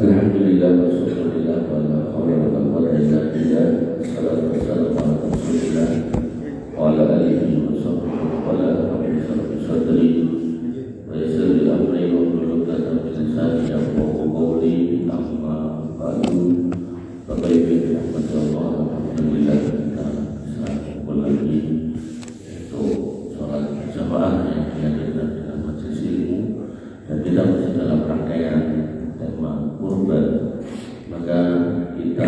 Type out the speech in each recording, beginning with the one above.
Alhamdulillah wa syukurillah wa la hawla wa la quwwata illa billah. Wassalatu wassalamu ala Rasulillah wa ala alihi wa sahbihi wa ala alihi sadri wa yassir li amri wa hlul 'uqdatam min lisani yafqahu qawli. Amma ba'du. Bapak Ibu yang dirahmati Allah, alhamdulillah kita bisa kumpul lagi untuk sholat berjamaah yang dihadirkan dengan majelis ilmu, dan kita masih dalam rangkaian tema kurban. Maka kita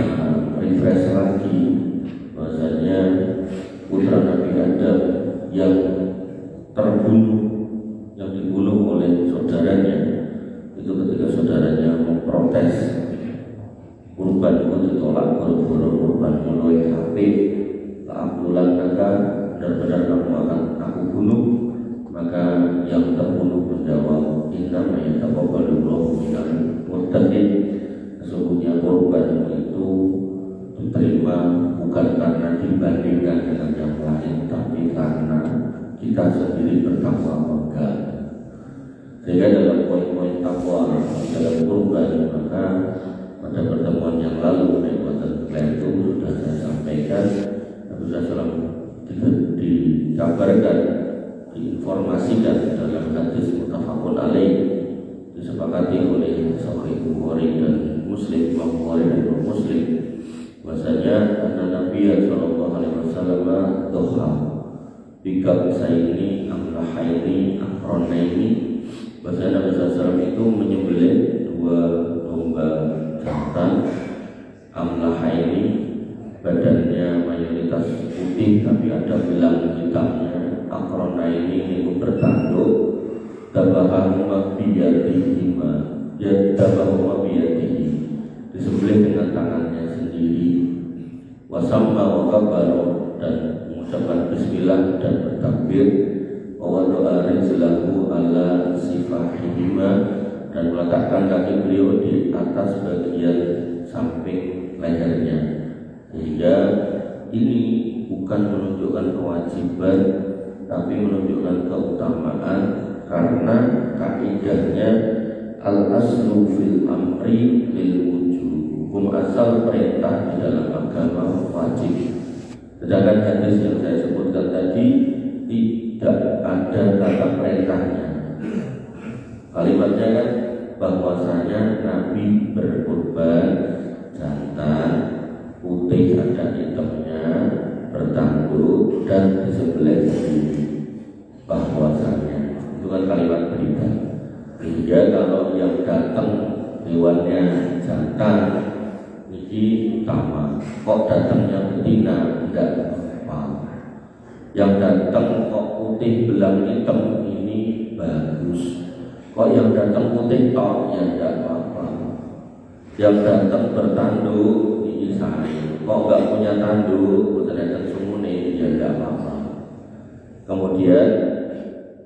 refresh lagi bahwasanya putra Nabi Adam yang dibunuh oleh saudaranya itu ketika saudaranya memprotes kurban itu ditolak, baru kurban mulai HP Abdullah kata benar-benar kamu akan aku bunuh. Maka yang terbunuh menjawab, innama yataqabbalullahu minal muttaqin. Sesungguhnya kurban itu diterima bukan karena dibandingkan dengan yang lain, tapi karena kita sendiri bertakwa enggak. Sehingga dalam poin-poin takwa dalam kurban, maka pada pertemuan yang lalu itu sudah saya sampaikan, Rasulullah SAW dikabarkan, diinformasikan dalam hadis muttafaqun alaih disepakati oleh Sahih Bukhari dan Muslim, Imam Bukhari dan Muslim, bahwasanya Nabi sallallahu alaihi wasallam doha bika bisaini amlahaini akronaini, bahwasanya Nabi SAW itu menyembelih dua domba jantan amlahaini, badannya mayoritas putih tapi ada belang hitamnya, akrona ini bertanduk, tabahahuma biyadihima, ya tabahahuma biyadihi, disembelih dengan tangannya sendiri, wasamma wa kabaro, dan mengucapkan bismillah dan bertakbir, wa doa rizlahu ala sifahihima, dan meletakkan kaki beliau di atas bagian samping lehernya. Sehingga ini bukan menunjukkan kewajiban, tapi menunjukkan keutamaan, karena kaidahnya al-aslu fil amri lil wujub. Hukum asal perintah di dalam agama wajib. Sedangkan hadis yang saya sebutkan tadi tidak ada kata perintahnya. Kalimatnya kan bahwasanya Nabi berkurban jantan putih ada hitamnya, bertanduk dan disembelih sendiri. Bahwasanya itu kan kalimat berita. Sehingga kalau yang datang hewannya jantan ini utama, kok datangnya betina tidak apa. Yang datang kok putih belang hitam ini bagus. Kok yang datang putih tok ya tidak apa-apa. Yang datang bertanduk ini saya. Kok enggak punya tanduk, datang sumune ya tidak apa-apa. Kemudian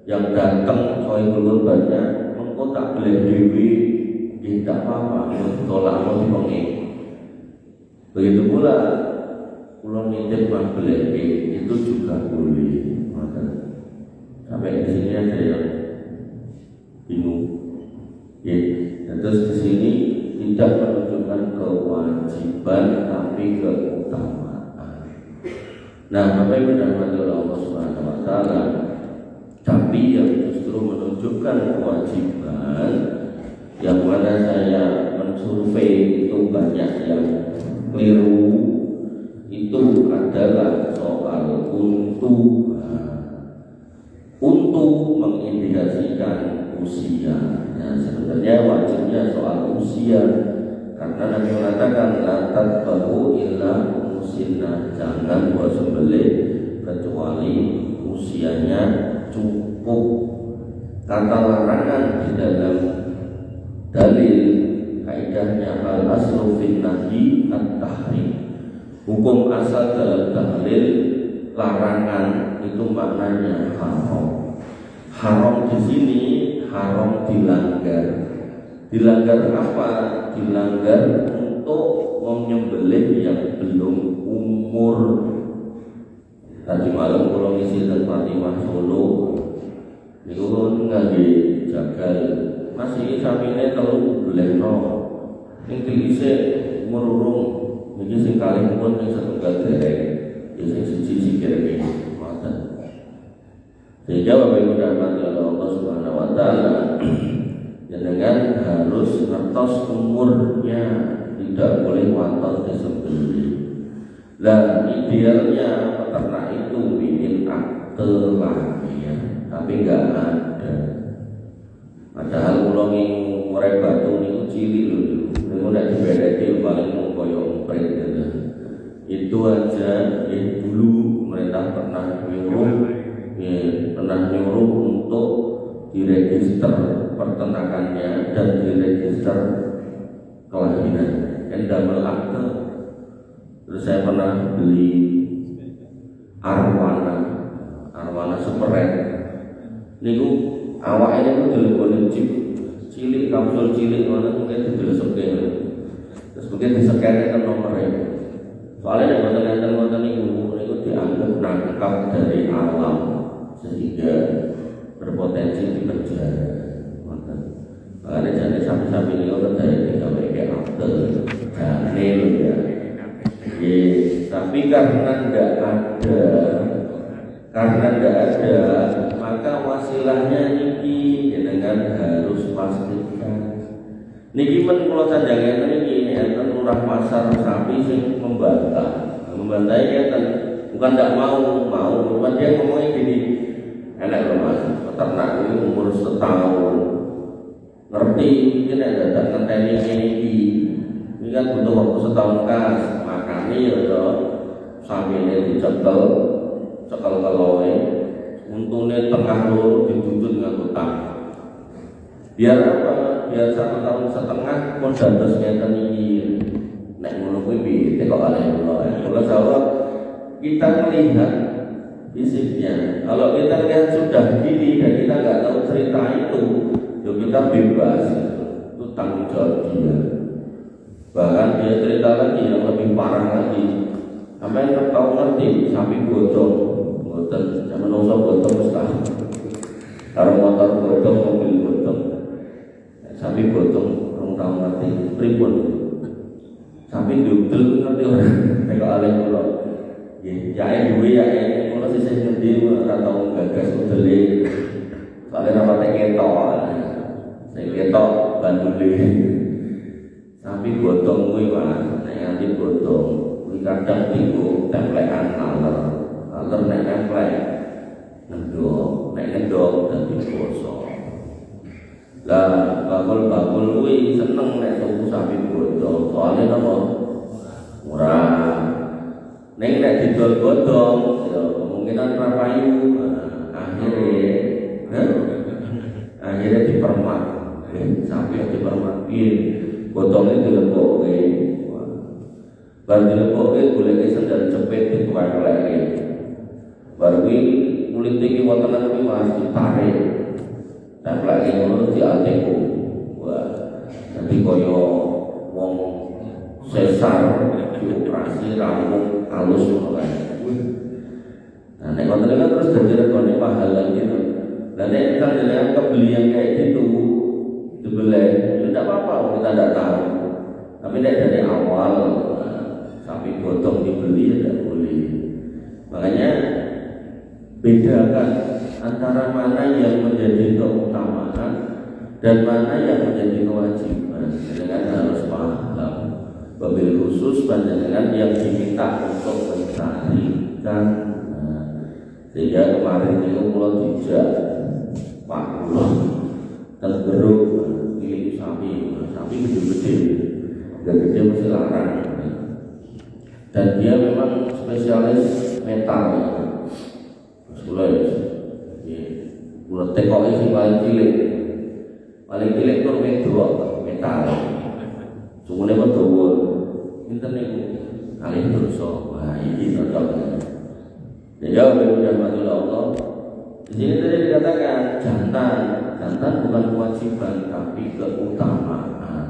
yang datang soal banyak, engkau tak boleh dewi, tidak apa-apa. Tolak mau dipengi. Begitu pula pulau nitip boleh, itu juga boleh. Maka sampai di sini ada yang bingung. Ya, terus di sini tidak menunjukkan kewajiban tapi keutamaan. Nah, apa yang dirahmati Allah Subhanahu wa taala, tapi yang justru menunjukkan kewajiban, yang mana saya mensurvei itu banyak yang keliru, itu adalah soal untuk mengindikasikan usia. Nah, sebenarnya wajibnya soal usia, karena Nabi mengatakan la tadbahu illa musinna, jangan buat sembelih kecuali usianya cukup. Kata larangan di dalam dalil kaidahnya al aslu fin nahi at-tahrim. Hukum asal dalam dalil larangan itu maknanya haram. Haram di sini haram dilanggar. Dilanggar apa? Dilanggar untuk menyembelih yang belum umur. Tadi malam kalau ngisi dan Fatimah Solo itu ngangge jagal masih samine telu beleno Ning klise mururung iki sing kalih pun ning setunggal derek. Ya sing siji sikirke ngoten. Sehingga Bapak Ibu rahmati Allah Subhanahu wa taala, jenengan harus ngertos umurnya, tidak boleh waton disembelih. Lah idealnya peternak itu bikin akte lahir, tapi enggak ada. Padahal kula ngorek batu niku cilik lho. Niku nek dibedheki paling mung koyo emprit gitu. Itu aja dulu pemerintah pernah nyuruh untuk diregister peternakannya dan diregister kelahiran. Endamel akte. Terus saya pernah beli arwana seperet. Niku awake niku dileboni chip cilik, kapsul cilik ngono mungkin dilesepke. Terus mungkin disekerke kan nomornya. Soalnya nek wonten niku dianggap nangkap dari alam sehingga berpotensi dipenjara. Makanya jadi sapi-sapi ini orang dari tidak pakai akte, janil ya. Tapi karena tidak ada, maka wasilahnya niki dengan harus pastikan. Niki men kula sanjangan niki enten lurah pasar sapi sing membantah ya kan bukan tidak mau, cuma dia ngomongnya gini, enak loh mas, peternak ini umur setahun, ngerti mungkin ada datang teknik ini kan butuh waktu setahun kas, makanya ya sapi ini dicekel keloe, untungnya tengah loro dituntut dengan utang. Biar apa? Biar 1,5 tahun pun dados ngeten iki. Nek ngono kuwi piye kok kalih kula. Kula jawab kita melihat fisiknya. Kalau kita lihat sudah gini dan kita nggak tahu cerita itu, ya kita bebas. Itu tanggung jawab dia. Bahkan dia cerita lagi yang lebih parah lagi. Sampai yang tahu ngerti sapi bodong, boten, zaman nongso bodong mustahil. Karo motor bodong, mobil bodong, sapi bodong, orang tahu ngerti pripun. Sapi dudel ngerti orang, mereka alih pulau. Ya duwe ya ini kalau sih saya ngerti atau gagas udele. Soalnya nama ketok, saya ketok bandule. Sapi bodong kuwi Mas, nek nganti bodong kuwi kadang tinggu templekan aler nek templek ngendok dadi bosok. Lah bakul kuwi seneng nek tuku sapi bodong, soalnya napa? Murah. Nek didol bodong, ya kemungkinan rapayu akhirnya dipermak. Sapi yang dipermak bodongnya dilebokke. Bar dilebokke goleke sendal cepet dituwek-tuweke. Bar kuwi kulit iki wontenan kuwi Mas ditarik. Templeke ngono diateku. Wah, dadi kaya wong sesar dioperasi rampung halus ngono kae. Nah, nek wonten kan terus dadi regane mahal lagi to. Lah nek kita jenengan kebeli yang kayak gitu dibeli, ya tidak apa-apa, kita tidak tahu. Tapi nek dari awal sapi bodong dibeli ya tidak boleh. Makanya bedakan antara mana yang menjadi keutamaan dan mana yang menjadi kewajiban. Dengan harus paham. Wabil khusus panjenengan yang diminta untuk mencarikan. Sehingga kemarin itu mulai dijak Pak Kulon tergeruk pilih sapi gede-gede, gede mesti larang. Dan dia memang spesialis metal. Mulai tekoknya sih paling cilik itu metal. Semuanya betul. Internet kali itu wah ini cocok. Jadi udah mati Allah. Di sini tadi dikatakan jantan bukan kewajiban tapi keutamaan.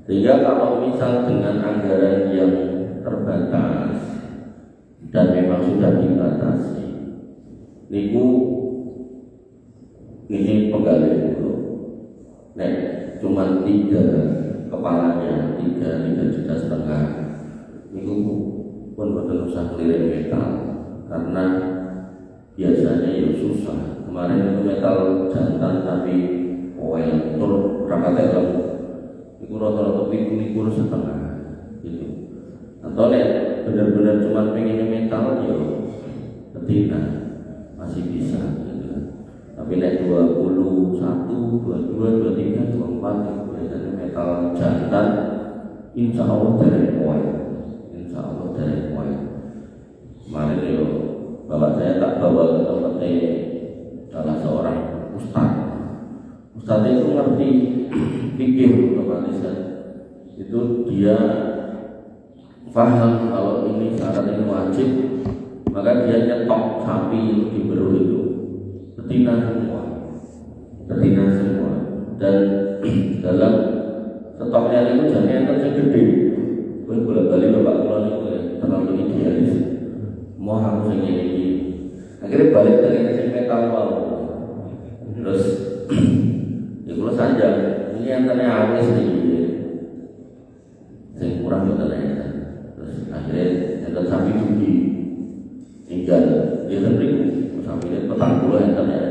Sehingga kalau misal dengan anggaran yang terbatas dan memang sudah dibatasi, niku ini pegawai dulu. Nek cuma 3 kepalanya pun boten usah keliling metal karena biasanya ya susah. Kemarin itu metal jantan tapi oil tur rakate lemu iku rata-rata 7,5 setengah gitu. Atau nek benar-benar cuma pengen metal ya betina masih bisa gitu kan. Tapi nek 21, 22, 23, 24 itu biasanya metal jantan insya Allah dari oil. Kemarin yo bapak saya tak bawa ke tempatnya salah seorang ustadz itu ngerti fikih otomatis kan. Itu dia paham kalau ini syarat ini wajib, maka dia nyetok sapi di Berul itu betina semua dan dalam stoknya itu jadinya yang gede. Bolak-balik bapak kulon itu ya, terlalu idealis. Mau aku ingin ini, akhirnya balik dari metal mau. Terus, ya kalau saja ini antaranya awal sedikit, saya kurang betul ya. Terus akhirnya yang sapi cuci, tinggal dia sendiri, sapi ini petang puluh antaranya.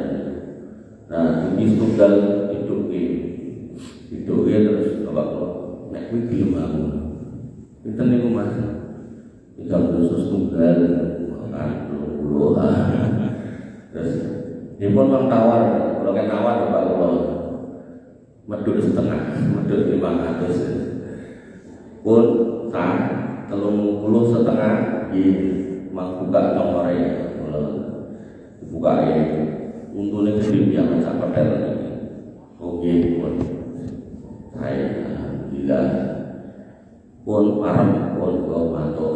Nah, cuci tunggal hidupnya terus bapak kulon, naik film aku. Itu nih mas, tinggal khusus tunggal, makan puluh. Terus dia pun bang tawar, kalau kayak tawar bapak kalau medul setengah, medul 500. Pun tak 30 setengah, mang buka nomornya, kalau buka untungnya gede yang macam pedal. Oke pun, saya alhamdulillah. Pun parah pun kau mantuk.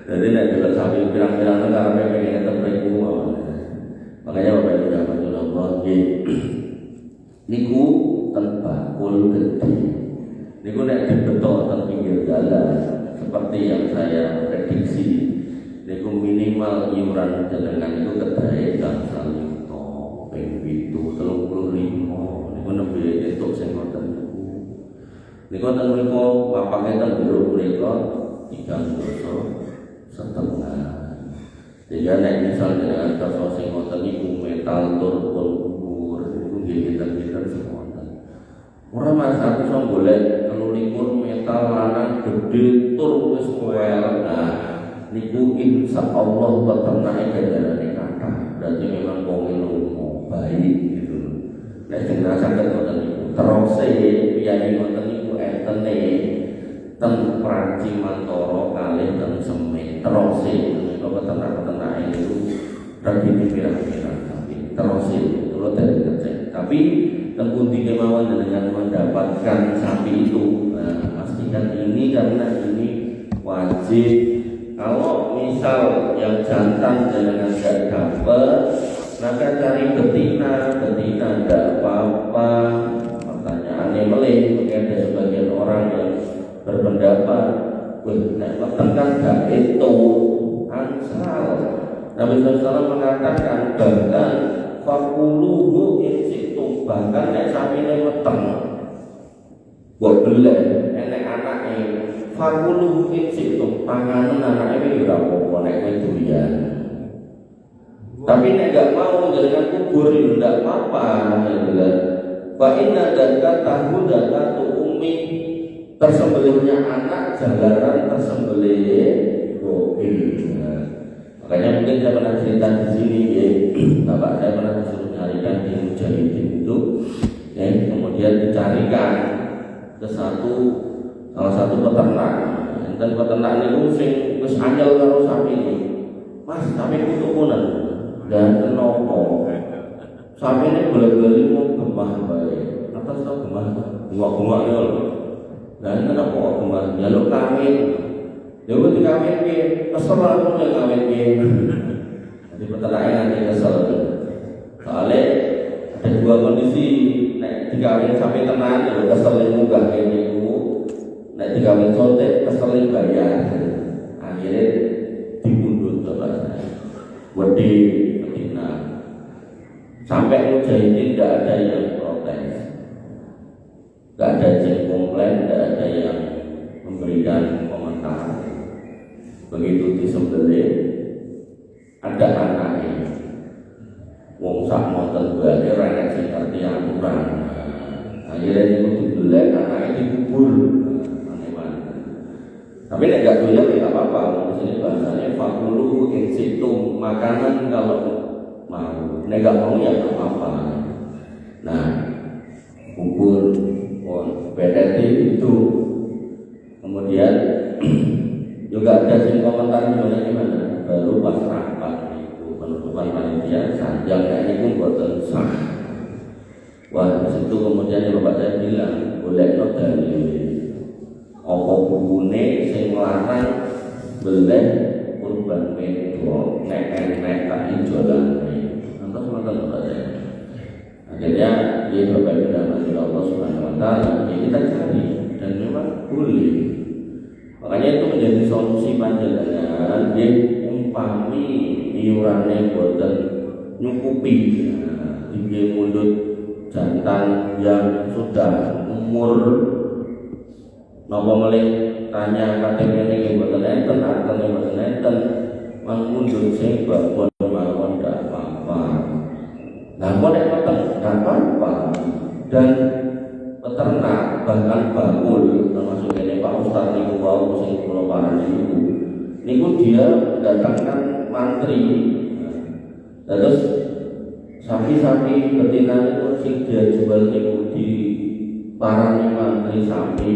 Jadi nak jual sapi pirang-pirang negara pengen terbaik semua. Makanya bapak ibu dapat Allah niku tembakul gede. Niku nak dibetul teng pinggir jalan seperti yang saya prediksi. Niku minimal iuran jenengan itu kedai gangsal yuto, ping 7, 35. Niku nembe entuk sing ngoten. Niku ten mriku wapake ten jero mriku 3 setengah. Sehingga nek misal dengan kertas sing ngoten niku metal tur kubur niku nggih pinter-pinter semonten. Ora Mas aku iso golek 26 metal lanang gedhe tur wis wel. Nah, niku insyaallah peternake ganjarane kathah. Berarti memang wong ilmu baik gitu. Nek jenengan saged ngoten niku terus piyai ngoten niku entene ten Pranci Mantoro kalih ten Semit terus niku peternak-peternak itu regine pirang-pirang sapi terus kula dari ngecek. Tapi ten pundi kemawon dengan mendapatkan sapi itu pastikan ini karena ini wajib. Kalau misal yang jantan dengan gak dapat, maka cari betina tidak apa-apa. Pertanyaannya melih, ada sebagian orang yang berpendapat, nek kan gak itu ansal. Nabi SAW mengatakan bahkan fakuluhu insitum, bahkan nek sapine weteng buat belek nek anake fakuluhu insitum, panganan anake iki ora apa-apa nek doyan. Tapi nek gak mau jalan kubur itu tidak apa-apa. Fa inna zakatahu zakatu ummi, tersembelihnya anak jalanan tersembelih goil. Makanya mungkin saya pernah cerita di sini ya, bapak saya pernah disuruh nyarikan di Mujahidin itu, ya, kemudian dicarikan ke salah satu peternak. Dan peternak ini sing wis anyel karo sapi ini. Mas, sapi kutuk punan. Dan kenapa sapi ini boleh-boleh mau gemah baik atas tau gemah gemah ya loh. Dan kenapa gemah jaluk kawin ya gue dikawin ke kesel aku yang kawin ke. Jadi peternak nanti kesel soalnya ada dua kondisi. Nek dikawin sapi tenan ya kesel yang munggah ini nek dikawin sontek kesel yang bayar. Akhirnya dibundut coba wedi sampai Mujahidin tidak ada yang protes, tidak ada yang komplain, tidak ada yang memberikan komentar. begitu disembelih ada anaknya. Wong sak monten bane ora nek sing ngerti aturan. Akhirnya niku dibelek anake dikubur. Tapi nek gak doyan ya enggak apa-apa. Di sini bahasanya fakulu in situ, makanan kalau mau. Nek gak mau ya enggak apa-apa. Nah, kubur PTT itu. Kemudian juga ada sing komentar gimana baru pas rapat itu penutupan panitia sanjang kayak ini pun buatan sah. Wah disitu kemudian bapak saya bilang boleh no dari opo bukune sing larang boleh kurban medho nek tak jualan antos mantan bapak saya. Akhirnya dia bapak itu Allah Subhanahu Wa Taala kita cari dan memang boleh. Makanya itu menjadi solusi panjenengan nggih umpami iurane boten nyukupi nggih mulut jantan yang sudah umur napa melih tanya KTP-ne nggih boten enten artene boten enten mangundut sing babon mawon ndak apa-apa. Nah kok nek boten ndak apa-apa dan peternak bahkan bakul termasuk ini Pak Ustadz niku wau sing kula parani niku dia mendatangkan mantri. Terus sapi-sapi betina itu sing dia jual niku di parani mantri sapi.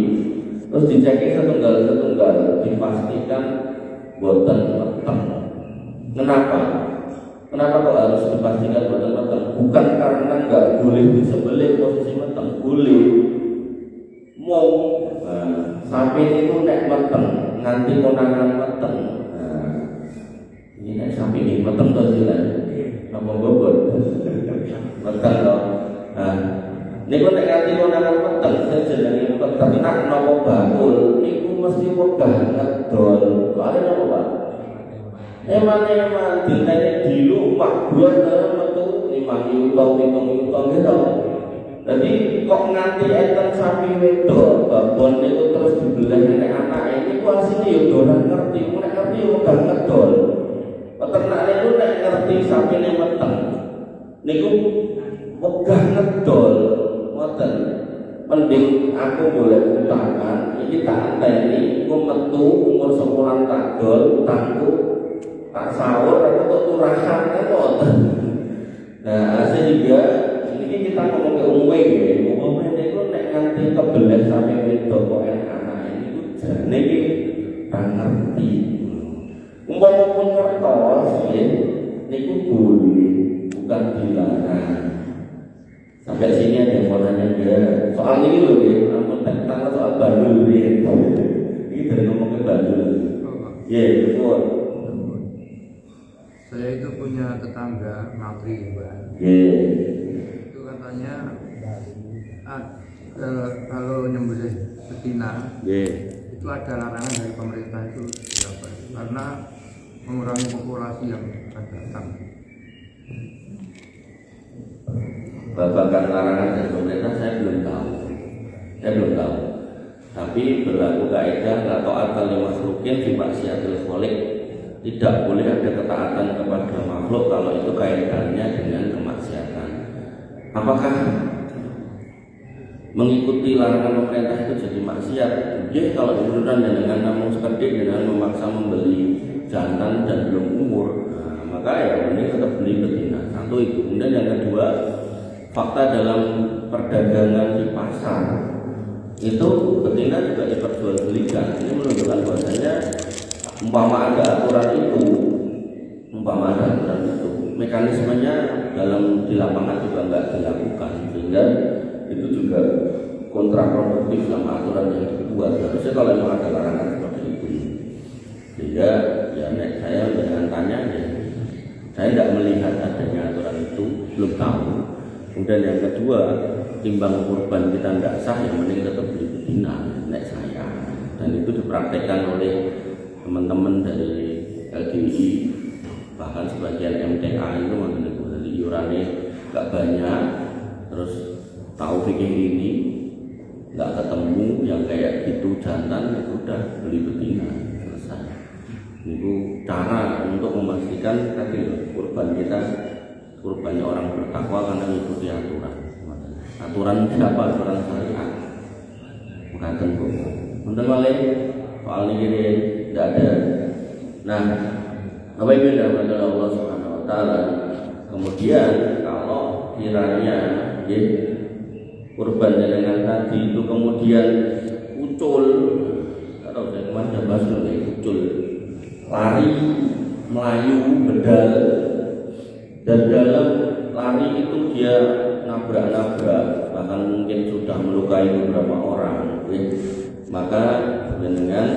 Terus dicek setunggal dipastikan boten meteng. Kenapa? Kenapa kok harus dipastikan boten meteng? Bukan karena nggak boleh disembelih posisi meteng, boleh. Mau sapi itu nek meteng, nganti konangan meteng. Ini nek sapi ini meteng to sila. Napa bobot? Meteng to. Niku nek nganti konangan meteng, jenenge peternak napa bakul, niku mesti wegah ngedol. Soale napa, Pak? Emang dintene dilu mak buat metu 5 yuta 7 yuta gitu. Jadi kok nganti enten sapi wedok babon itu terus dibelah nek anake niku asine ya dolan ngerti, nek ngerti yo gak ngedol. Peternak niku nek ngerti sapine meteng niku wegah ngedol. Ngoten. Mending aku boleh utangan, iki tak anteni ku metu umur 10 tak dol utangku tak sahur aku kok turahan ngoten. Nah, sehingga ini kita ngomong ke umwe nggih. Umwe niku nek nganti kebelah sampe wedok kok anak niku jane iki ra ngerti. Umpama pun ngertos nggih niku boleh bukan dilarang. Sampai sini ada yang mau nanya dia soal ini loh nggih, ampun tentang soal bandul nggih. Iki dari ngomong ke bandul. Nggih, betul. Saya itu punya tetangga matri, Mbak. Itu katanya kalau nyembelih betina, itu ada larangan dari pemerintah itu karena mengurangi populasi yang akan datang. Babakan larangan dari pemerintah saya belum tahu. Tapi berlaku kaidah la ta'ata li makhluqin fi ma'siyatil khaliq. Tidak boleh ada ketaatan kepada makhluk kalau itu kaitannya dengan kemaksiatan. Apakah mengikuti larangan pemerintah itu jadi maksiat? Jadi kalau beneran dengan namun sekedar dengan memaksa membeli jantan dan belum umur, maka ya ini tetap beli betina. Satu itu. Kemudian yang kedua, fakta dalam perdagangan di pasar itu betina juga diperjualbelikan. Ini menunjukkan bahwasanya umpama ada aturan itu, mekanismenya dalam di lapangan juga nggak dilakukan, sehingga itu juga kontraproduktif sama aturan yang dibuat. Harusnya kalau memang ada larangan seperti itu, sehingga ya saya dengan tanya ya, saya tidak melihat adanya aturan itu, belum tahu. Kemudian yang kedua, timbang kurban kita tidak sah, yang mending tetap beli betina, nek saya. Dan itu dipraktekkan oleh teman-teman dari LDI, bahkan sebagian MTA itu mengenai iurannya nggak banyak, terus tahu fikih ini nggak ketemu yang kayak gitu jantan, itu udah beli betina selesai. Itu cara untuk memastikan tadi kurban kita kurbannya orang bertakwa karena mengikuti aturan siapa, aturan syariat. Bukan kok. Untuk balik soal ini tidak ada. Nah, apa itu dalam Allah Subhanahu Wa Taala. Kemudian kalau kiranya kurban dengan tadi itu kemudian ucul, atau saya kemarin bahas ucul, lari, melayu, bedal, dan dalam lari itu dia nabrak-nabrak, bahkan mungkin sudah melukai beberapa orang, maka dengan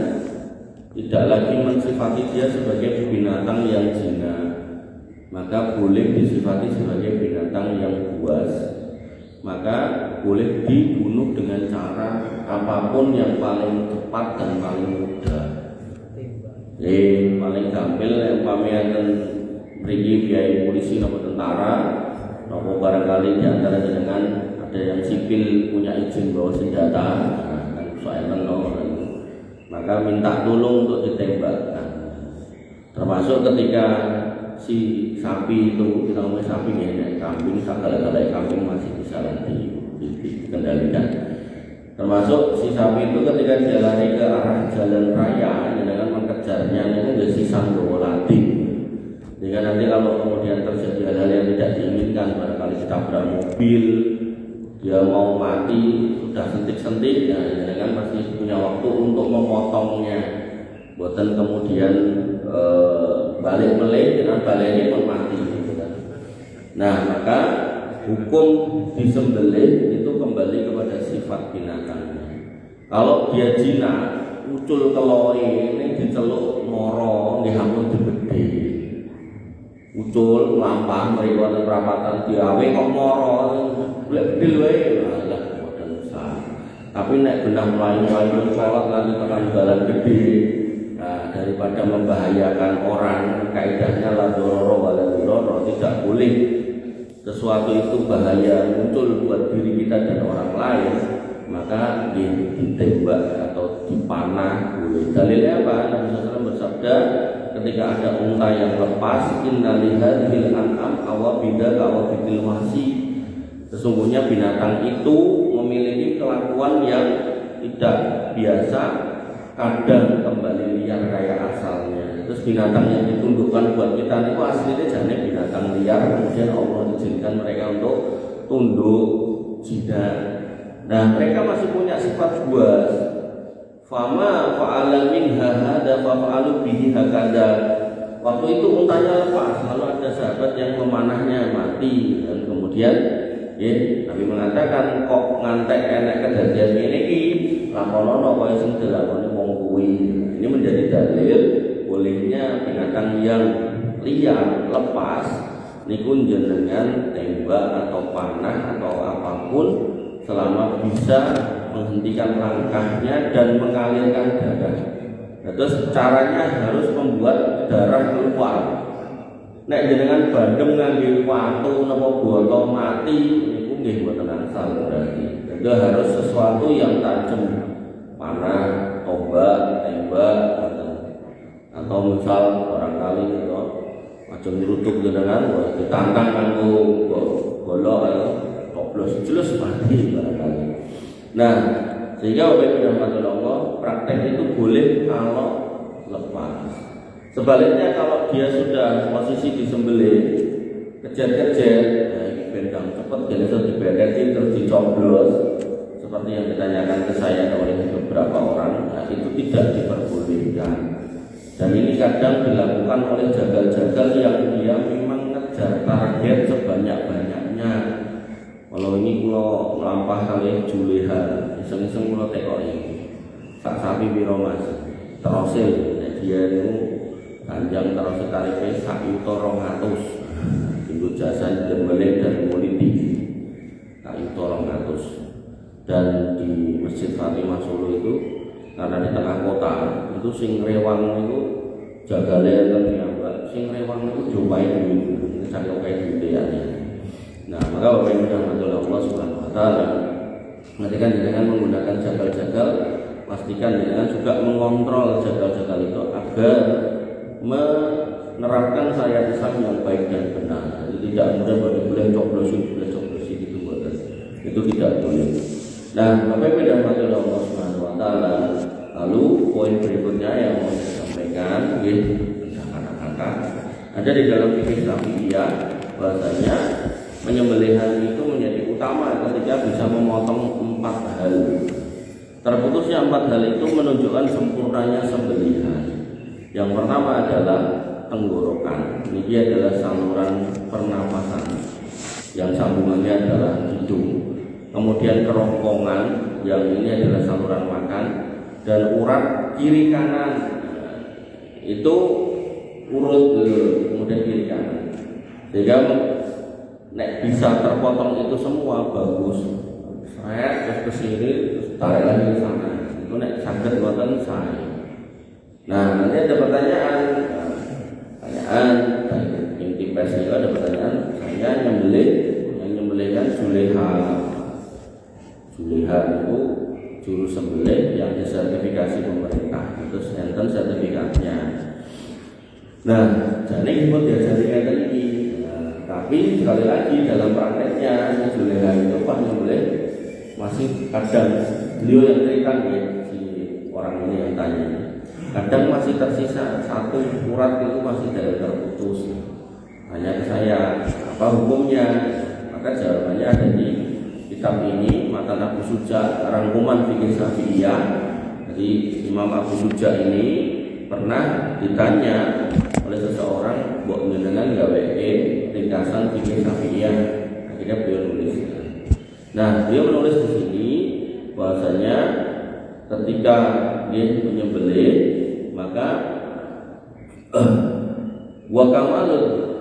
tidak lagi mensifati dia sebagai binatang yang jina, maka boleh disifati sebagai binatang yang buas, maka boleh dibunuh dengan cara apapun yang paling cepat dan paling mudah. Paling gampil yang pamiatan beri biaya polisi atau tentara, atau barangkali diantara dengan ada yang sipil punya izin bawa senjata, kan soalnya maka minta tolong untuk ditembak. Termasuk ketika si sapi itu, kita ngomong sapi nih, kambing, segala-gala kambing masih bisa dikendalikan. Termasuk si sapi itu ketika dia lari ke arah jalan raya dengan mengejarnya itu nggak sisa latih. Jika nanti kalau kemudian terjadi hal-hal yang tidak diinginkan, barangkali ditabrak mobil, dia mau mati, sudah sentik-sentik, dengan masih punya waktu untuk memotongnya, buatan kemudian balik melek dengan baliknya pun mati. Nah, maka hukum disembelih itu kembali kepada sifat binatangnya. Kalau dia jinak, ucul keloi ini diceluk moro, dihampun digede. Ucul lampah mriku perapatan diawe kok moro, gede wae lah boten sah. Tapi nek genah mlayu-mlayu salat lan tekan dalan gede, nah, daripada membahayakan orang, kaidahnya la dororo wala diroro, tidak boleh sesuatu itu bahaya muncul buat diri kita dan orang lain, maka ditembak atau dipanah boleh. Dalilnya apa? Nabi SAW bersabda ketika ada unta yang lepas, inna lihadhil an'am awabida awabidil wasi, sesungguhnya binatang itu memiliki kelakuan yang tidak biasa, kadang kembali liar kayak asalnya. Terus binatang yang ditundukkan buat kita itu aslinya jangan binatang liar, kemudian Allah izinkan mereka untuk tunduk jinak. Nah, mereka masih punya sifat buas. Fama fa'ala minha hada fa'alu bihi hakada. Waktu itu untanya lepas, lalu ada sahabat yang memanahnya mati, dan kemudian Nabi mengatakan kok ngantek enek kejadian ini lakonono kaya sing dilakoni wong kuwi. Ini menjadi dalil bolehnya binatang yang liar lepas niku jenengan tembak atau panah atau apapun selama bisa menghentikan langkahnya dan mengalirkan darah. Nah, terus caranya harus membuat darah keluar. Nek jenengan bandem nganggo watu napa botol mati niku nggih mboten angsal berarti. Itu harus sesuatu yang tajam, panah, tombak, tembak, atau misal barangkali itu macam nyeruduk jenengan ditantang kanggo golok atau toplos jelas mati barangkali. Nah, sehingga Bapak Allah praktek itu boleh kalau lepas. Sebaliknya kalau dia sudah posisi disembelih, kejar-kejar, bendang cepat, biasa diberesin terus dicoblos, seperti yang ditanyakan ke saya oleh beberapa orang, nah itu tidak diperbolehkan. Dan ini kadang dilakukan oleh jagal-jagal yang dia memang ngejar target sebanyak-banyaknya. Kalau ini kalau melampah kali juleha, iseng-iseng kalau tekok ini, sak sapi biro mas, terosil, dia itu panjang terus tarifnya sak yuto 200, tinggu jasa jembelin dari Muliti, sak yuto 200. Dan di Masjid Fatimah Solo itu, karena di tengah kota, itu sing rewang itu jagalnya ternyata, sing rewang itu jumpai duit, ini sangat kayak gitu ya. Nah, maka Bapak Ibu yang dirahmati Allah Subhanahu Wa Taala, ketika dengan menggunakan jagal-jagal, pastikan dengan juga mengontrol jagal-jagal itu agar menerapkan syariat Islam yang baik dan benar. Jadi tidak kemudian boleh coblosin gitu buatan. Itu tidak boleh. Nah, Bapak Ibu dan Allah Subhanahu wa taala. Lalu poin berikutnya yang mau saya sampaikan, kata-kata ada di dalam fikih Syafi'iyah bahwasanya penyembelihan itu menjadi utama ketika bisa memotong 4 hal. Terputusnya 4 hal itu menunjukkan sempurnanya sembelihan. Yang pertama adalah tenggorokan. Ini adalah saluran pernapasan. Yang sambungannya adalah hidung. Kemudian kerongkongan, yang ini adalah saluran makan, dan urat kiri kanan. Itu urut kemudian kiri kanan. Sehingga nek bisa terpotong itu semua bagus. Saya terus ke sini, terus tarik lagi ke sana. Itu nek saged boten saya. Nah, nanti ada pertanyaan inti pers itu ada pertanyaan. Saya yang nyembelihkan Juleha itu juru sembelih yang disertifikasi pemerintah. Terus enten sertifikatnya. Nah, jadi itu diajari ini. Tapi sekali lagi dalam prakteknya Juleha itu Pak nyembelih masih kadang beliau yang cerita si orang ini yang tanya. Kadang masih tersisa 1 urat itu masih dari terputus. Tanya ke saya, apa hukumnya? Maka jawabannya ada di kitab ini, Matan Abu Suja, Rangkuman Fikih Syafi'iyah. Jadi Imam Abu Suja ini pernah ditanya oleh seseorang, buat mendengar gawe ringkasan Fikih Syafi'iyah. Akhirnya beliau nulis. Nah, beliau menulis di sini bahwasanya ketika dia menyembelih, maka wa kamalul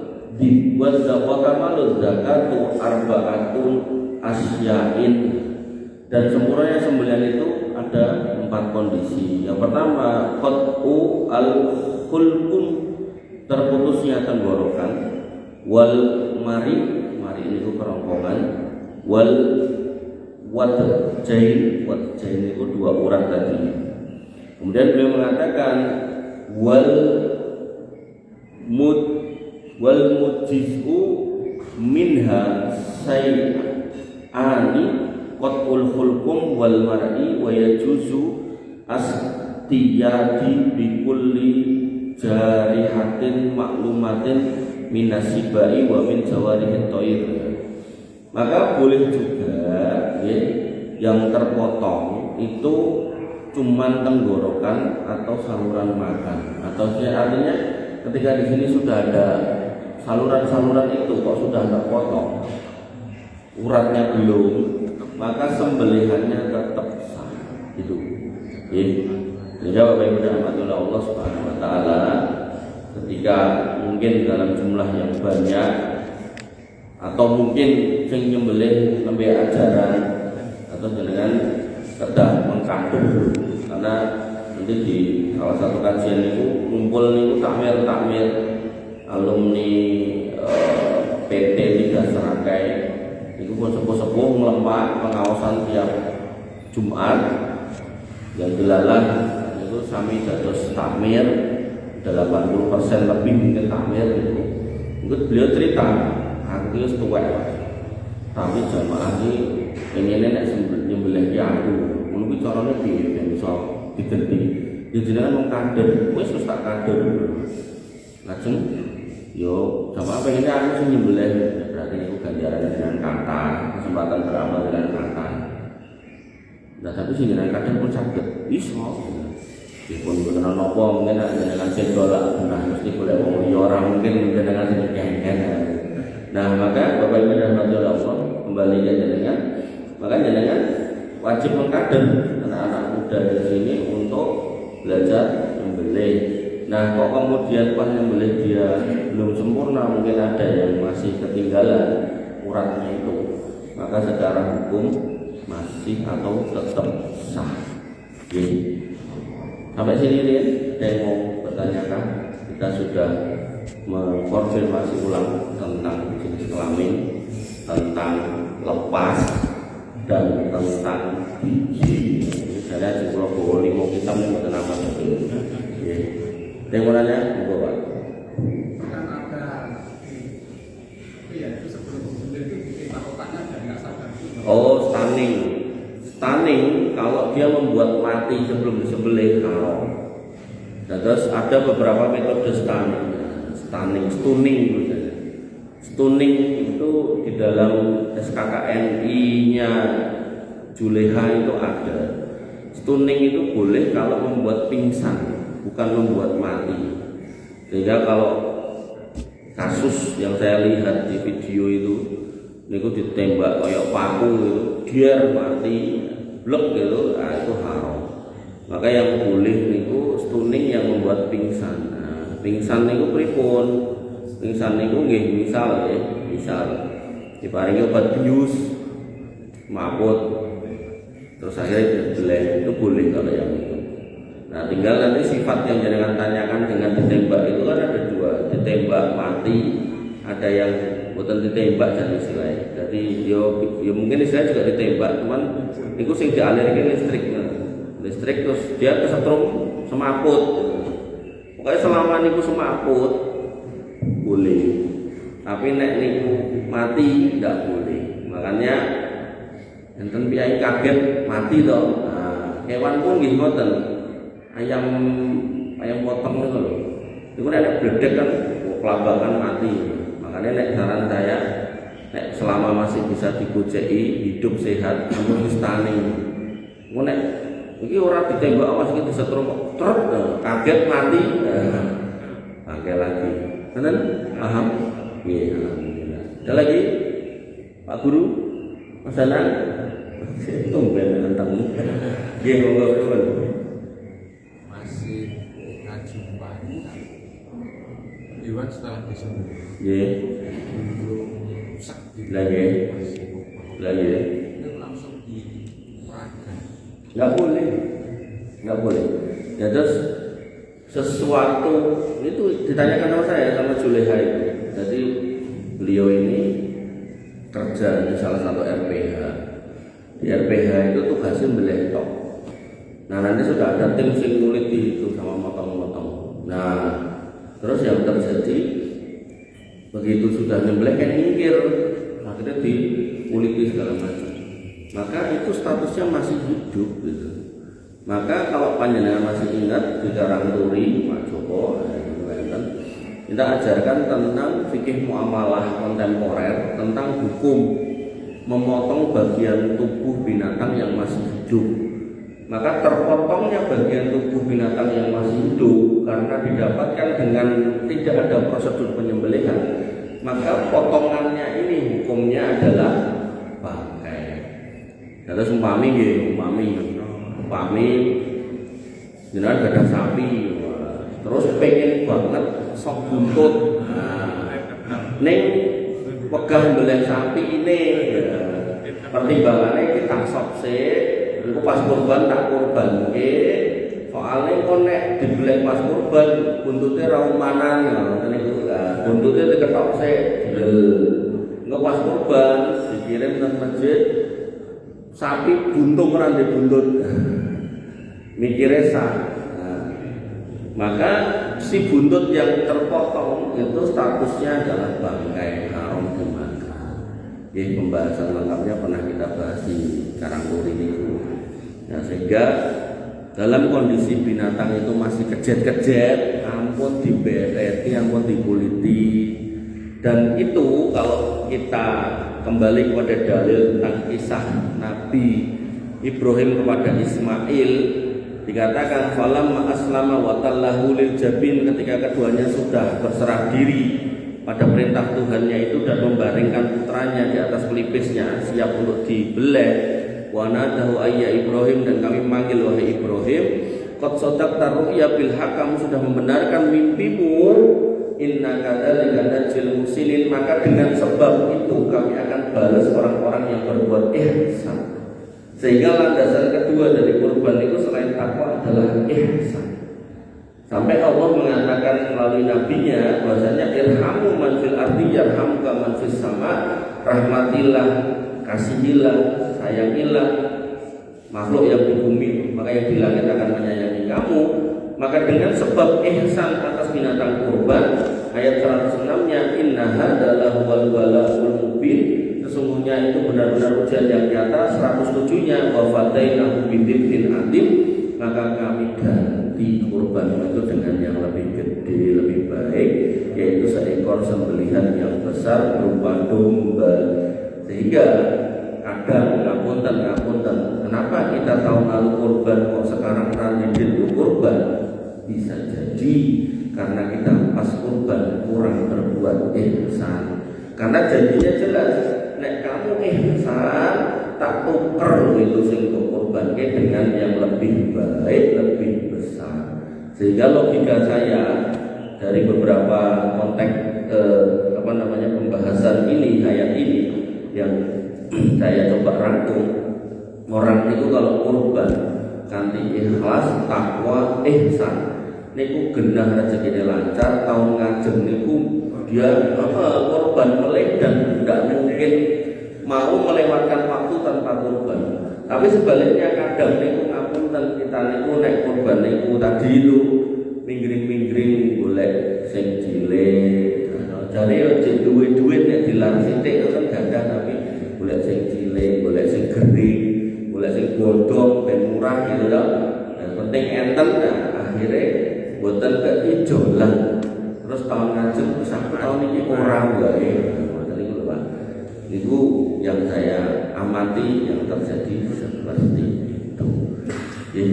zakatu arba'atun asyain, dan sempurnanya sembelihan itu ada 4 kondisi. Yang pertama, qat'u al-khulqum, terputusnya tenggorokan, wal mari ini itu kerongkongan, wal wadjain itu 2 urat tadi. Kemudian beliau mengatakan wal mujiz'u minha say'ani qat'ul khulqum wal mar'i wa yajuzu astiyadi bi kulli jarihatin maklumatin minasibai wa min jawarihit thair. Maka boleh juga yang terpotong itu cuman tenggorokan atau saluran makan, atau artinya ketika di sini sudah ada saluran-saluran itu kok sudah terpotong, uratnya belum, maka sembelihannya tetap sah. Itu. Sehingga Bapak Ibu dan Allah Subhanahu wa taala ketika mungkin dalam jumlah yang banyak atau mungkin sing nyembelih nembe ajaran atau dengan kedah mengkandung, karena nanti di salah satu kajian itu ngumpul niku takmir alumni PT 3 Serakai itu pun sepuh-sepuh melempak pengawasan tiap Jumat yang dilalah itu sami dados takmir 80% lebih mungkin takmir itu. Mungkin beliau cerita, aku itu tuwek tapi jamaah ini nek nyembelih ki aku ngono kuwi carane piye ben iso diganti. Ya jenengan wong kader, wis tak kader. Lajeng yo jamaah pengen aku sing nyembelih, berarti niku ganjaran dengan kata, kesempatan beramal dengan kata. Nah, tapi sing jenengan kader pun saged iso. Dipun boten ana napa mungkin jenengan sing golek nah mesti golek wong liya ora mungkin jenengan sing kengken. Nah, maka Bapak Ibu dan Allah kembali ke jenengan, maka jenengan wajib mengkader anak-anak muda di sini untuk belajar membelih. Nah, kok kemudian pas membelih dia belum sempurna, mungkin ada yang masih ketinggalan uratnya itu, maka secara hukum masih atau tetap sah. Jadi, sampai sini nih, ada yang mau bertanyakan? Kita sudah mengkonfirmasi ulang tentang jenis kelamin, tentang lepas, dan tentang biji. Saya di Pulau Bowo 5 kita membuat nama betul. Temuranya Pak. Kan ada iya itu sebelum disembelih itu ditimpa otaknya dan nggak sadar. Oh, stunning. Stunning kalau dia membuat mati sebelum disembelih haram. Nah, terus ada beberapa metode stunning misalnya. Stunning itu di dalam SKKNI-nya Juleha itu ada. Stunning itu boleh kalau membuat pingsan, bukan membuat mati. Sehingga kalau kasus yang saya lihat di video itu ditembak kayak paku itu, dia mati, blek gitu, nah, itu haram. Maka yang boleh niku stunning yang membuat pingsan. Nah, pingsan niku pripun? Pingsan niku nggih misal diparingi obat bius, mabut, terus akhirnya dibeleng, itu boleh kalau yang itu. Nah, tinggal nanti sifat yang jangan tanyakan dengan ditembak itu kan ada dua, ditembak mati, ada yang bukan ditembak dan istilahnya. Jadi yo mungkin istilahnya juga ditembak, cuman itu sing dialirkan listrik terus dia kesetrum semaput. Pokoknya selama niku semaput boleh, tapi nek niku mati tidak boleh. Makanya enten piyai kaget mati toh. Nah, hewan pun nggih ngoten. Ayam potong itu loh. Itu nek bledek kan kelambangan mati. Makanya nek saran saya nek selama masih bisa digojeki hidup sehat namun stunning. Nek iki ora ditembak awas iki disetrum truk kaget mati. Bangke lagi. Bener? Paham? Nggih, alhamdulillah. Ada lagi? Pak Guru? Mas Anang? Tumben tentang nggih monggo pripun? Masih ngaji pagi. Iwan setelah disembelih. Nggih. Belum sakit. Lagi. Lagi. Itu langsung diperagat. Nggak boleh. Ya terus sesuatu itu ditanyakan sama saya sama Juleha itu. Jadi beliau ini kerja di salah satu RPH. Di RPH itu tugasnya meletok. Nah nanti sudah ada tim sing nguliti itu sama motong-motong. Nah terus yang terjadi begitu sudah nyembelih kan nyingkir, akhirnya diuliti segala macam. Maka itu statusnya masih hidup gitu. Maka kalau panjenengan masih ingat di Karangturi Pak Joko, kita ajarkan tentang fikih muamalah kontemporer tentang hukum memotong bagian tubuh binatang yang masih hidup. Maka terpotongnya bagian tubuh binatang yang masih hidup karena didapatkan dengan tidak ada prosedur penyembelihan, maka potongannya ini hukumnya adalah bangkai. Terus umpami jenengan ada sapi, terus pengen banget sok buntut, neng pegang beleng sapi ini, pertimbangannya kita sok aku pas kurban tak kurban, soalnya konek dibeleng pas kurban buntutnya raumanan, buntutnya diketok nggak pas kurban dikirim ke masjid, sapi buntung rantai buntut. Mikirnya sah. Maka si buntut yang terpotong itu statusnya adalah bangkai haram dimakan. Jadi pembahasan lengkapnya pernah kita bahas di Karangturi itu. Nah, sehingga dalam kondisi binatang itu masih kejet-kejet, ampun dibereti, ampun dikuliti. Dan itu kalau kita kembali kepada dalil tentang kisah Nabi Ibrahim kepada Ismail, dikatakan falamma aslama wa tallahu lil jabin, ketika keduanya sudah berserah diri pada perintah Tuhannya itu dan membaringkan putranya di atas pelipisnya siap untuk dibeleh, wa nadahu ayya Ibrahim, dan kami manggil wahai Ibrahim, qad sadaqta ru'ya bil haqq, kamu sudah membenarkan mimpimu, inna kadzalika najzil muhsinin, maka dengan sebab itu kami akan balas orang-orang yang berbuat ihsan. Sehingga landasan kedua dari kurban itu selain takwa adalah ihsan. Sampai Allah mengatakan melalui nabinya bahwasanya irhamu man fil ardi yarhamuka man fis sama, rahmatilah, kasihilah, sayangilah makhluk yang di bumi, maka yang di langit akan menyayangi kamu. Maka dengan sebab ihsan atas binatang kurban, ayat 106-nya inna hadalahu wal bala'ul mubin, sesungguhnya itu benar-benar ujian yang nyata. 107-nya wa fadainahu bidzibhin adim, maka kami ganti kurban itu dengan yang lebih gede, lebih baik, yaitu seekor sembelihan yang besar berupa domba. Sehingga kadang ngapunten, kenapa kita tahun lalu kurban kok sekarang ranjil kurban? Bisa jadi karena kita pas kurban kurang berbuat ihsan. Karena janjinya jelas, nek kamu ihsan tak tuker itu sing kurban dengan yang lebih baik, lebih besar. Sehingga logika saya dari beberapa konteks pembahasan ini, ayat ini yang saya coba rangkum, orang itu kalau kurban kanthi ikhlas, takwa, ihsan, niku genah rezekine lancar, tahun ngajeng niku dia korban meleh dan tidak mungkin mau melewatkan waktu tanpa korban. Tapi sebaliknya kadang niku ngapunten kita niku nek korban niku tadi itu minggring-minggring golek sing cilik. Jare yo duwe-duwe nek dilar sithik kan gadah, tapi golek sing cilik, golek sing gering, golek sing godhong ben murah gitu lho. Yang penting enten, akhirnya boten keijolan. Terus tahun ngajeng sampai tahun ini orang wae. Niku lho Pak. Niku yang saya amati yang terjadi seperti itu. Jadi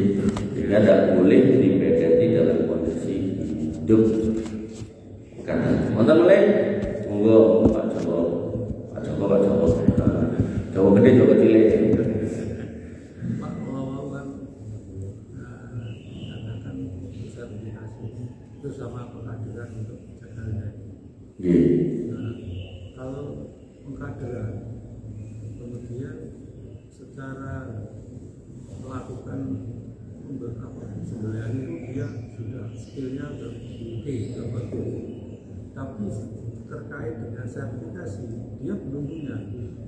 tidak boleh dipedeti dalam kondisi hidup. Karena wonten mulai monggo Pak Joko. Jawa gede, Jawa cilik. Pak mau kan katakan sertifikasi itu sama pengadilan untuk jagalnya. Kalau pengadilan kemudian secara melakukan sembelihan itu dia sudah skillnya oke, tapi terkait dengan sertifikasi dia belum punya,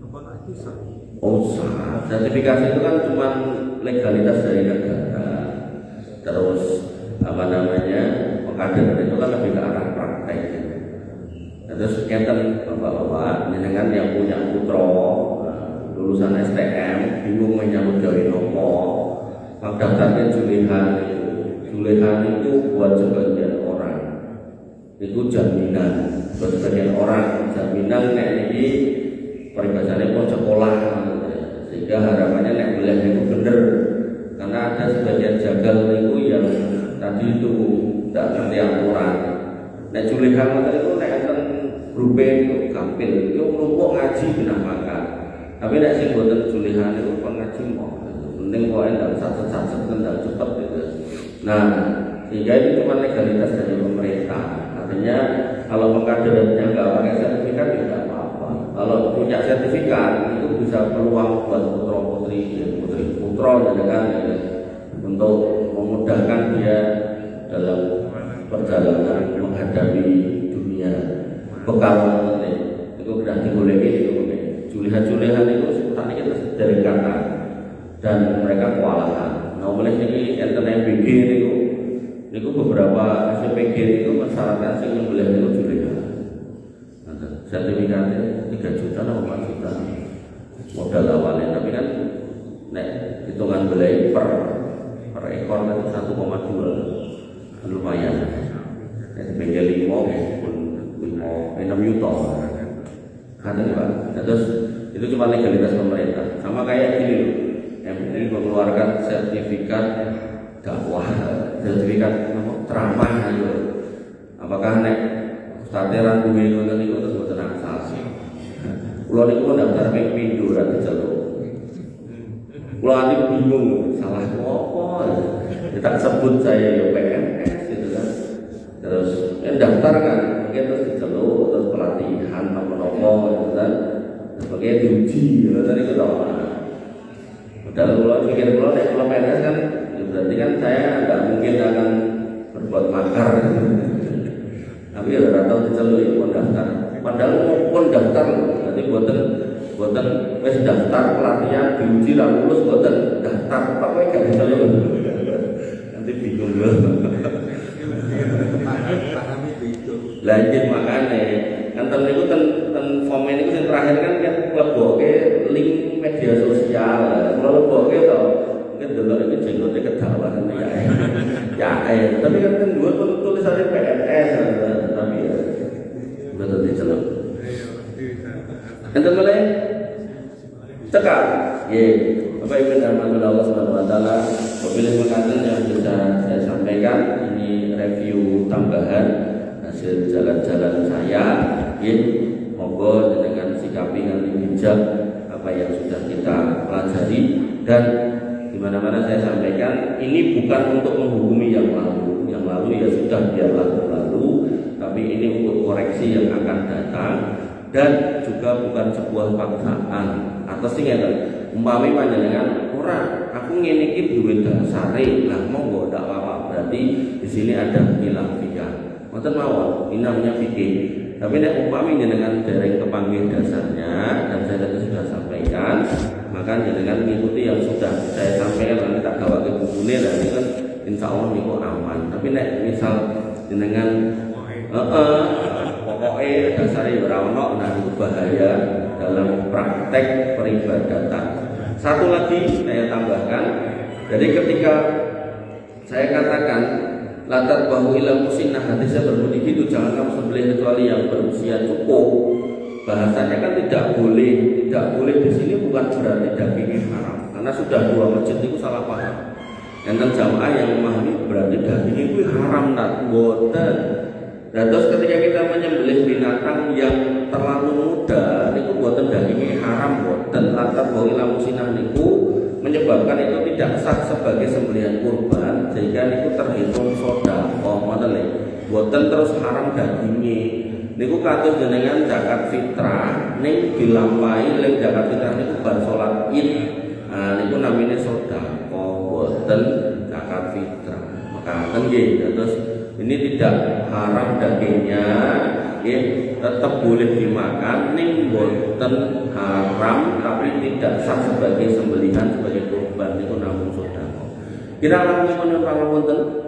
apakah itu sah? Oh sah, sertifikasi itu kan cuma legalitas dari negara. Terus pengadilan itu kan lebih ke arah praktek. Terus enten bapak-bapak dengan yang punya putra lulusan STM bingung menyambut gawe nopo, daftarnya julehan itu buat sebagian orang itu jaminan, buat sebagian orang jaminan nek ini peribadane pun sekolah, sehingga harapannya nek kuliah itu bener. Karena ada sebagian jagal itu yang tadi itu tidak ngerti aturan. Nek julehan itu nek enten grupe itu gampil, itu numpuk ngaji benang makan. Tapi nek sing boten julehan itu kon ngaji mau. Penting kok ndak sat-sat ndak cepet gitu. Nah, sehingga itu cuma legalitas dari pemerintah. Artinya kalau pengkaderannya nggak pakai sertifikat ya nggak apa-apa. Kalau punya sertifikat itu bisa peluang buat putra kan untuk memudahkan dia dalam perjalanan menghadapi dunia. Bekal itu sudah dibolehin itu julihan itu tadi kita dari kata dan mereka kewalahan. Nah, oleh ini enten MBG itu beberapa SPG itu mensyaratkan sing nyembelih itu julihan. Sertifikatnya 3 juta atau 4 juta modal awalnya, tapi kan nek hitungan beli per ekor kan 1,2 lumayan. SPG 5 pun 6 juta kan Pak. Terus itu cuma legalitas pemerintah. Sama kayak gini loh, MUI mengeluarkan sertifikat dakwah, sertifikat ceramah gitu. Apakah nek ustadz duwe ngoten niku terus boten asal. Kula niku daftar ping pindho ra diceluk. Kula ati bingung salah apa. Kita sebut saya ya PNS gitu kan. Terus daftar kan, mungkin terus diceluk, terus pelatihan apa-apa gitu kan. Sebagai diuji gitu tadi kita. Padahal kula pikir kula nek kula PNS kan berarti kan saya nggak mungkin akan berbuat makar. Tapi ya ora tau diceluk pun daftar. Padahal pun daftar, berarti boten wis daftar pelatihan diuji ra lulus boten daftar, tapi gak diceluk. Nanti bingung banget. lanjut makane enten niku ten form niku sing terakhir kan leboke link media sosial. Kalau leboke to mungkin delok iki jenggote kedawan ya. Tapi kan dua tulisannya PNS tapi ya betul diceluk. Enten mulai cekak. Bapak Ibu dan Allah Subhanahu wa taala, wabillahi makaten yang bisa saya sampaikan ini review tambahan hasil jalan-jalan saya. Monggo dengan sikapi nganti bijak apa yang sudah kita pelajari, dan di mana-mana saya sampaikan ini bukan untuk menghukumi yang lalu. Yang lalu ya sudah biarlah berlalu, tapi ini untuk koreksi yang akan datang, dan juga bukan sebuah paksaan. Atas sing ngeten, umpami panjenengan ora aku ngene iki duwe dasare, lah monggo ndak apa-apa. Berarti di sini ada khilafiyah. Ngoten mawon, ini namanya fikih. Tapi nek umpami jenengan dereng kepanggih dasarnya dan saya tadi sudah sampaikan, maka jenengan mengikuti yang sudah saya sampaikan, nanti tak gawa ke bukune dan itu kan insya Allah niku aman. Tapi nek misal jenengan pokoknya dasarnya ora ono, nah itu bahaya dalam praktek peribadatan. Satu lagi saya tambahkan, jadi ketika saya katakan latar bahu ilam musinnah, hadisnya berbunyi gitu, jangan kamu sembelih kecuali yang berusia cukup. Bahasanya kan tidak boleh di sini bukan berarti dagingnya haram, karena sudah dua masjid itu salah paham. Enten jamaah yang memahami berarti dagingnya itu haram, nak boten. Dan terus ketika kita menyembelih binatang yang terlalu muda, niku boten dagingnya haram, boten. Latar bahu ilam musinnah niku menyebabkan itu tidak sah sebagai sembelihan kurban, sehingga niku terhitung sedekah, ngoten lho. Boten terus haram dagingnya. Niku kados jenengan zakat fitrah ning dilampahi lek zakat fitrah niku bar salat Id. Nah niku namine sedekah, boten zakat fitrah. Maka nggih terus ini tidak haram dagingnya, tetap boleh dimakan, ning boten haram tapi tidak sah sebagai sembelihan, sebagai kurban, itu namun sedekah. Kira-kira menurut pangapunten